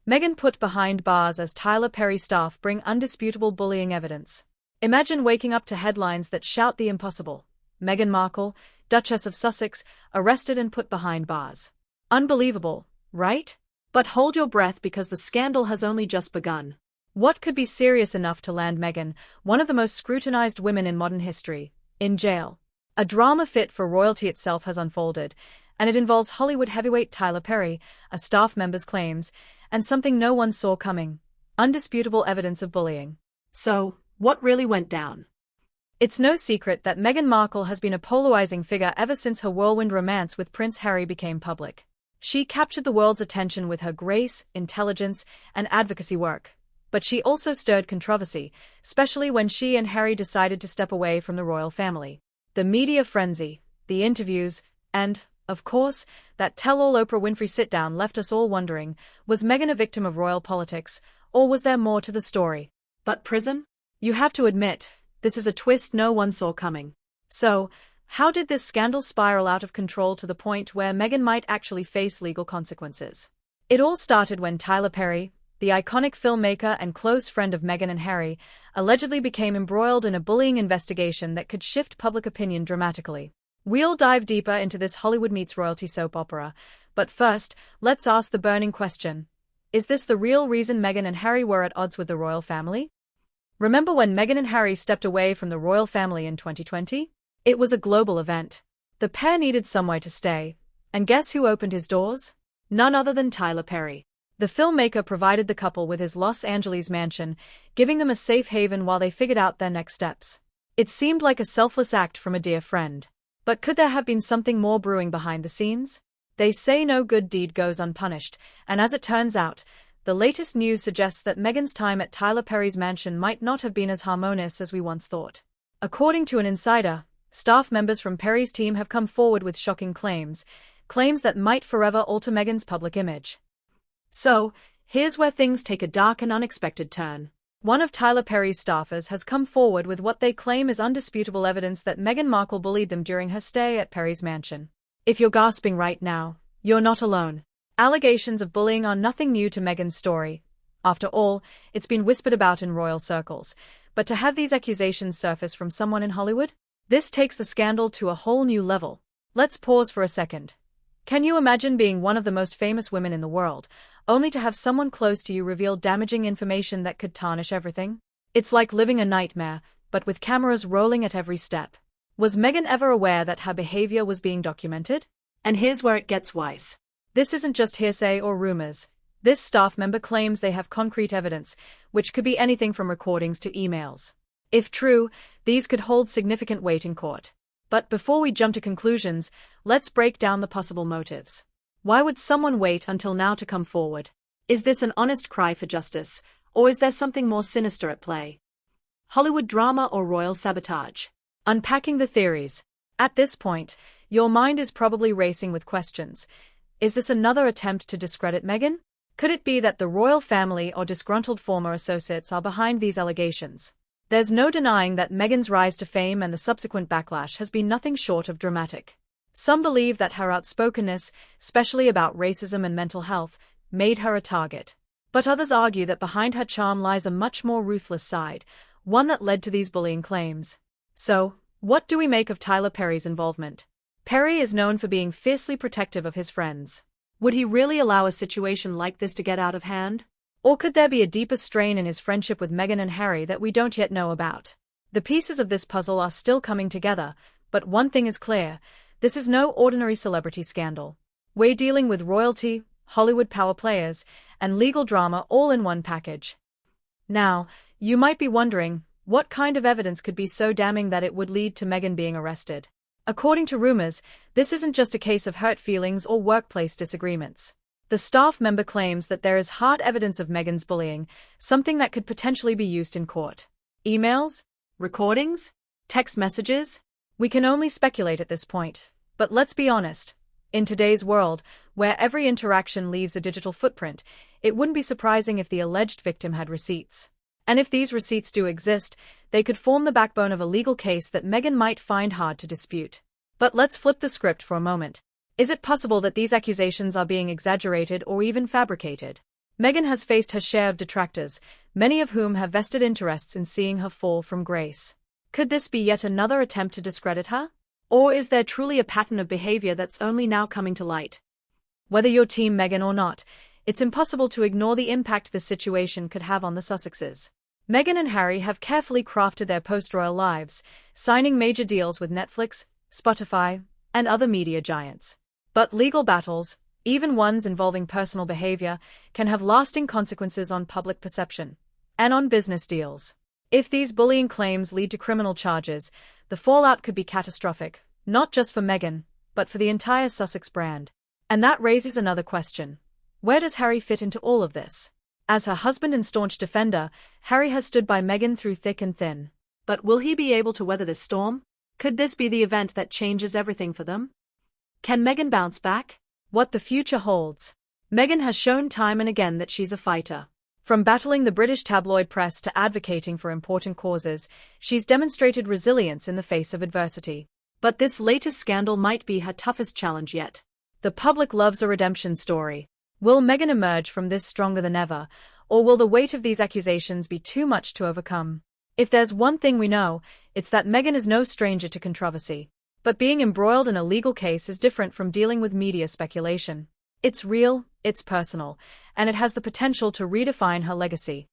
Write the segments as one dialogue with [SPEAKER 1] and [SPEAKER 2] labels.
[SPEAKER 1] Meghan put behind bars as Tyler Perry staff bring undisputable bullying evidence. Imagine waking up to headlines that shout the impossible. Meghan Markle, Duchess of Sussex, arrested and put behind bars. Unbelievable, right? But hold your breath because the scandal has only just begun. What could be serious enough to land Meghan, one of the most scrutinized women in modern history, in jail? A drama fit for royalty itself has unfolded, and it involves Hollywood heavyweight Tyler Perry, a staff member's claims, and something no one saw coming: undisputable evidence of bullying.
[SPEAKER 2] So, what really went down?
[SPEAKER 1] It's no secret that Meghan Markle has been a polarizing figure ever since her whirlwind romance with Prince Harry became public. She captured the world's attention with her grace, intelligence, and advocacy work. But she also stirred controversy, especially when she and Harry decided to step away from the royal family. The media frenzy, the interviews, and, of course, that tell-all Oprah Winfrey sit-down left us all wondering, was Meghan a victim of royal politics, or was there more to the story?
[SPEAKER 2] But prison?
[SPEAKER 1] You have to admit, this is a twist no one saw coming. So, how did this scandal spiral out of control to the point where Meghan might actually face legal consequences? It all started when Tyler Perry, the iconic filmmaker and close friend of Meghan and Harry, allegedly became embroiled in a bullying investigation that could shift public opinion dramatically. We'll dive deeper into this Hollywood meets royalty soap opera, but first, let's ask the burning question. Is this the real reason Meghan and Harry were at odds with the royal family? Remember when Meghan and Harry stepped away from the royal family in 2020? It was a global event. The pair needed somewhere to stay, and guess who opened his doors? None other than Tyler Perry. The filmmaker provided the couple with his Los Angeles mansion, giving them a safe haven while they figured out their next steps. It seemed like a selfless act from a dear friend. But could there have been something more brewing behind the scenes? They say no good deed goes unpunished, and as it turns out, the latest news suggests that Meghan's time at Tyler Perry's mansion might not have been as harmonious as we once thought. According to an insider, staff members from Perry's team have come forward with shocking claims that might forever alter Meghan's public image. So, here's where things take a dark and unexpected turn. One of Tyler Perry's staffers has come forward with what they claim is undisputable evidence that Meghan Markle bullied them during her stay at Perry's mansion. If you're gasping right now, you're not alone. Allegations of bullying are nothing new to Meghan's story. After all, it's been whispered about in royal circles. But to have these accusations surface from someone in Hollywood? This takes the scandal to a whole new level. Let's pause for a second. Can you imagine being one of the most famous women in the world, only to have someone close to you reveal damaging information that could tarnish everything? It's like living a nightmare, but with cameras rolling at every step. Was Meghan ever aware that her behavior was being documented?
[SPEAKER 2] And here's where it gets wise.
[SPEAKER 1] This isn't just hearsay or rumors. This staff member claims they have concrete evidence, which could be anything from recordings to emails. If true, these could hold significant weight in court. But before we jump to conclusions, let's break down the possible motives. Why would someone wait until now to come forward? Is this an honest cry for justice, or is there something more sinister at play? Hollywood drama or royal sabotage? Unpacking the theories. At this point, your mind is probably racing with questions. Is this another attempt to discredit Meghan? Could it be that the royal family or disgruntled former associates are behind these allegations? There's no denying that Meghan's rise to fame and the subsequent backlash has been nothing short of dramatic. Some believe that her outspokenness, especially about racism and mental health, made her a target. But others argue that behind her charm lies a much more ruthless side, one that led to these bullying claims. So, what do we make of Tyler Perry's involvement? Perry is known for being fiercely protective of his friends. Would he really allow a situation like this to get out of hand? Or could there be a deeper strain in his friendship with Meghan and Harry that we don't yet know about? The pieces of this puzzle are still coming together, but one thing is clear: this is no ordinary celebrity scandal. We're dealing with royalty, Hollywood power players, and legal drama all in one package. Now, you might be wondering, what kind of evidence could be so damning that it would lead to Meghan being arrested? According to rumors, this isn't just a case of hurt feelings or workplace disagreements. The staff member claims that there is hard evidence of Meghan's bullying, something that could potentially be used in court. Emails? Recordings? Text messages? We can only speculate at this point. But let's be honest. In today's world, where every interaction leaves a digital footprint, it wouldn't be surprising if the alleged victim had receipts. And if these receipts do exist, they could form the backbone of a legal case that Meghan might find hard to dispute. But let's flip the script for a moment. Is it possible that these accusations are being exaggerated or even fabricated? Meghan has faced her share of detractors, many of whom have vested interests in seeing her fall from grace. Could this be yet another attempt to discredit her? Or is there truly a pattern of behavior that's only now coming to light? Whether you're Team Meghan or not, it's impossible to ignore the impact this situation could have on the Sussexes. Meghan and Harry have carefully crafted their post-royal lives, signing major deals with Netflix, Spotify, and other media giants. But legal battles, even ones involving personal behavior, can have lasting consequences on public perception and on business deals. If these bullying claims lead to criminal charges, the fallout could be catastrophic, not just for Meghan, but for the entire Sussex brand. And that raises another question. Where does Harry fit into all of this? As her husband and staunch defender, Harry has stood by Meghan through thick and thin.
[SPEAKER 2] But will he be able to weather this storm? Could this be the event that changes everything for them? Can Meghan bounce back?
[SPEAKER 1] What the future holds. Meghan has shown time and again that she's a fighter. From battling the British tabloid press to advocating for important causes, she's demonstrated resilience in the face of adversity.
[SPEAKER 2] But this latest scandal might be her toughest challenge yet.
[SPEAKER 1] The public loves a redemption story. Will Meghan emerge from this stronger than ever, or will the weight of these accusations be too much to overcome? If there's one thing we know, it's that Meghan is no stranger to controversy. But being embroiled in a legal case is different from dealing with media speculation. It's real, it's personal, and it has the potential to redefine her legacy.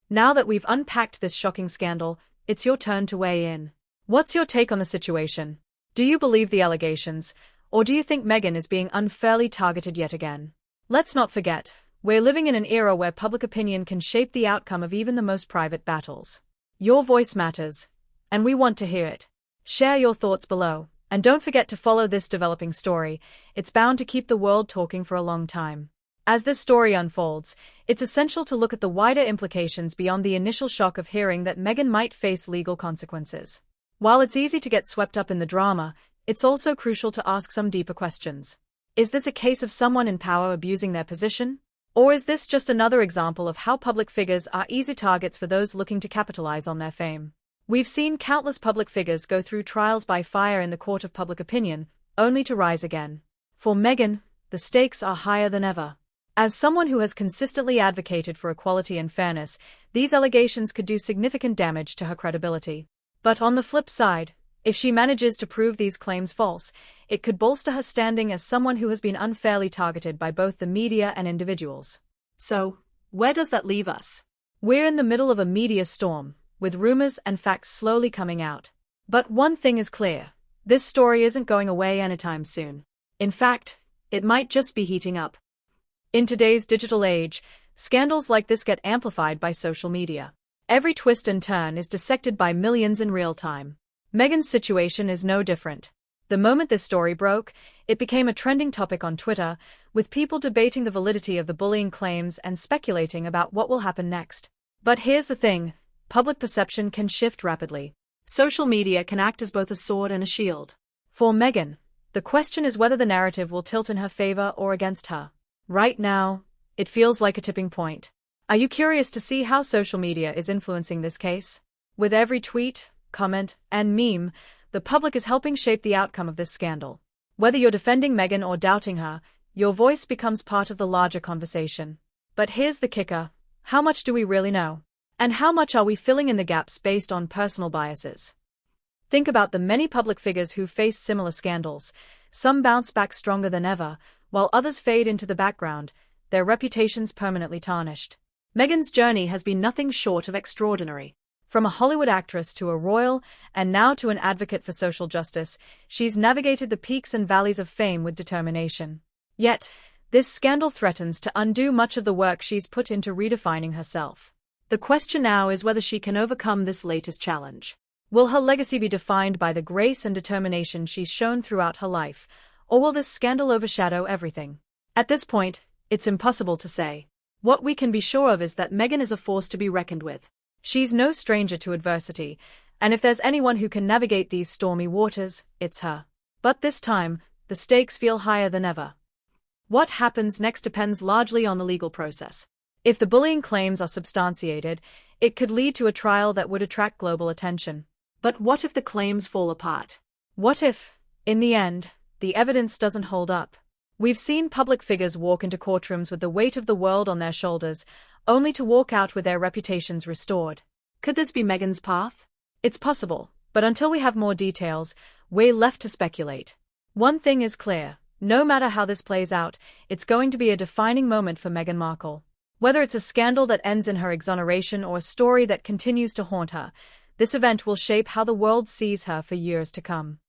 [SPEAKER 1] Now that we've unpacked this shocking scandal, it's your turn to weigh in. What's your take on the situation? Do you believe the allegations, or do you think Meghan is being unfairly targeted yet again? Let's not forget, we're living in an era where public opinion can shape the outcome of even the most private battles. Your voice matters, and we want to hear it. Share your thoughts below, and don't forget to follow this developing story. It's bound to keep the world talking for a long time. As this story unfolds, it's essential to look at the wider implications beyond the initial shock of hearing that Meghan might face legal consequences. While it's easy to get swept up in the drama, it's also crucial to ask some deeper questions. Is this a case of someone in power abusing their position? Or is this just another example of how public figures are easy targets for those looking to capitalize on their fame? We've seen countless public figures go through trials by fire in the court of public opinion, only to rise again. For Meghan, the stakes are higher than ever. As someone who has consistently advocated for equality and fairness, these allegations could do significant damage to her credibility. But on the flip side, if she manages to prove these claims false, it could bolster her standing as someone who has been unfairly targeted by both the media and individuals.
[SPEAKER 2] So, where does that leave us?
[SPEAKER 1] We're in the middle of a media storm, with rumors and facts slowly coming out. But one thing is clear, this story isn't going away anytime soon. In fact, it might just be heating up. In today's digital age, scandals like this get amplified by social media. Every twist and turn is dissected by millions in real time. Meghan's situation is no different. The moment this story broke, it became a trending topic on Twitter, with people debating the validity of the bullying claims and speculating about what will happen next. But here's the thing, public perception can shift rapidly.
[SPEAKER 2] Social media can act as both a sword and a shield.
[SPEAKER 1] For Meghan, the question is whether the narrative will tilt in her favor or against her. Right now, it feels like a tipping point. Are you curious to see how social media is influencing this case? With every tweet, comment, and meme, the public is helping shape the outcome of this scandal. Whether you're defending Meghan or doubting her, your voice becomes part of the larger conversation. But here's the kicker, how much do we really know? And how much are we filling in the gaps based on personal biases? Think about the many public figures who faced similar scandals. Some bounce back stronger than ever, while others fade into the background, their reputations permanently tarnished.
[SPEAKER 2] Meghan's journey has been nothing short of extraordinary.
[SPEAKER 1] From a Hollywood actress to a royal, and now to an advocate for social justice, she's navigated the peaks and valleys of fame with determination. Yet, this scandal threatens to undo much of the work she's put into redefining herself.
[SPEAKER 2] The question now is whether she can overcome this latest challenge.
[SPEAKER 1] Will her legacy be defined by the grace and determination she's shown throughout her life, or will this scandal overshadow everything? At this point, it's impossible to say. What we can be sure of is that Meghan is a force to be reckoned with. She's no stranger to adversity, and if there's anyone who can navigate these stormy waters, it's her. But this time, the stakes feel higher than ever. What happens next depends largely on the legal process. If the bullying claims are substantiated, it could lead to a trial that would attract global attention.
[SPEAKER 2] But what if the claims fall apart?
[SPEAKER 1] What if, in the end, the evidence doesn't hold up? We've seen public figures walk into courtrooms with the weight of the world on their shoulders, only to walk out with their reputations restored.
[SPEAKER 2] Could this be Meghan's path?
[SPEAKER 1] It's possible, but until we have more details, we're left to speculate. One thing is clear, no matter how this plays out, it's going to be a defining moment for Meghan Markle. Whether it's a scandal that ends in her exoneration or a story that continues to haunt her, this event will shape how the world sees her for years to come.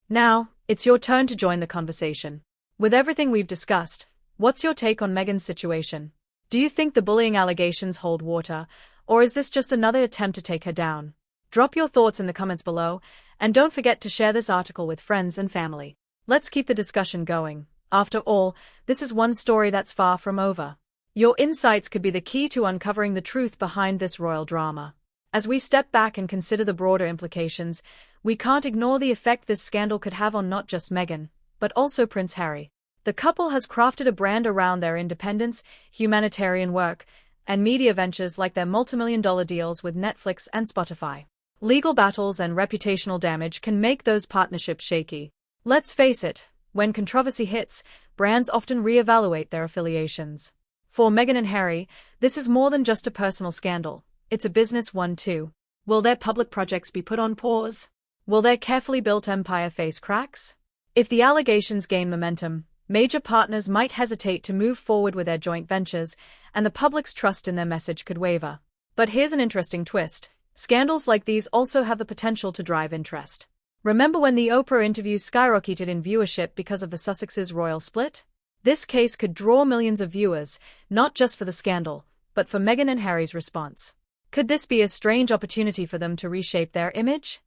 [SPEAKER 1] Now, it's your turn to join the conversation. With everything we've discussed, what's your take on Meghan's situation? Do you think the bullying allegations hold water, or is this just another attempt to take her down? Drop your thoughts in the comments below, and don't forget to share this article with friends and family. Let's keep the discussion going. After all, this is one story that's far from over. Your insights could be the key to uncovering the truth behind this royal drama. As we step back and consider the broader implications, we can't ignore the effect this scandal could have on not just Meghan, but also Prince Harry. The couple has crafted a brand around their independence, humanitarian work, and media ventures like their multimillion-dollar deals with Netflix and Spotify. Legal battles and reputational damage can make those partnerships shaky. Let's face it, when controversy hits, brands often re-evaluate their affiliations. For Meghan and Harry, this is more than just a personal scandal. It's a business one too. Will their public projects be put on pause? Will their carefully built empire face cracks? If the allegations gain momentum, major partners might hesitate to move forward with their joint ventures, and the public's trust in their message could waver. But here's an interesting twist. Scandals like these also have the potential to drive interest. Remember when the Oprah interview skyrocketed in viewership because of the Sussexes' royal split? This case could draw millions of viewers, not just for the scandal, but for Meghan and Harry's response. Could this be a strange opportunity for them to reshape their image?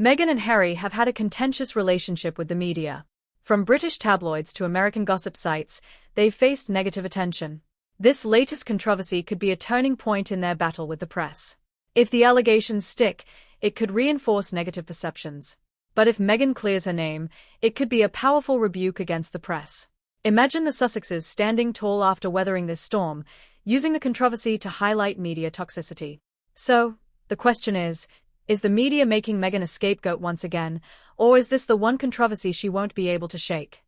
[SPEAKER 1] Meghan and Harry have had a contentious relationship with the media. From British tabloids to American gossip sites, they've faced negative attention. This latest controversy could be a turning point in their battle with the press. If the allegations stick, it could reinforce negative perceptions. But if Meghan clears her name, it could be a powerful rebuke against the press. Imagine the Sussexes standing tall after weathering this storm, using the controversy to highlight media toxicity. So, the question is the media making Meghan a scapegoat once again, or is this the one controversy she won't be able to shake?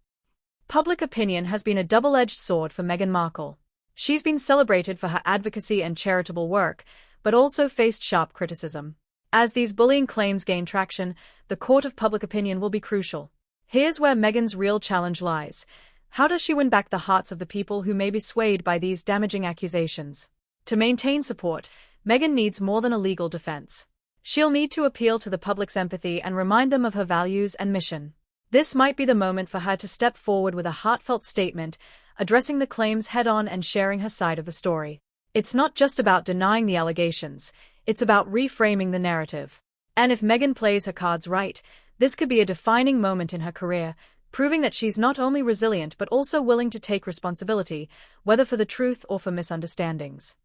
[SPEAKER 1] Public opinion has been a double-edged sword for Meghan Markle. She's been celebrated for her advocacy and charitable work, but also faced sharp criticism. As these bullying claims gain traction, the court of public opinion will be crucial. Here's where Meghan's real challenge lies. How does she win back the hearts of the people who may be swayed by these damaging accusations? To maintain support, Meghan needs more than a legal defense. She'll need to appeal to the public's empathy and remind them of her values and mission. This might be the moment for her to step forward with a heartfelt statement, addressing the claims head-on and sharing her side of the story. It's not just about denying the allegations, it's about reframing the narrative. And if Meghan plays her cards right, this could be a defining moment in her career, proving that she's not only resilient but also willing to take responsibility, whether for the truth or for misunderstandings.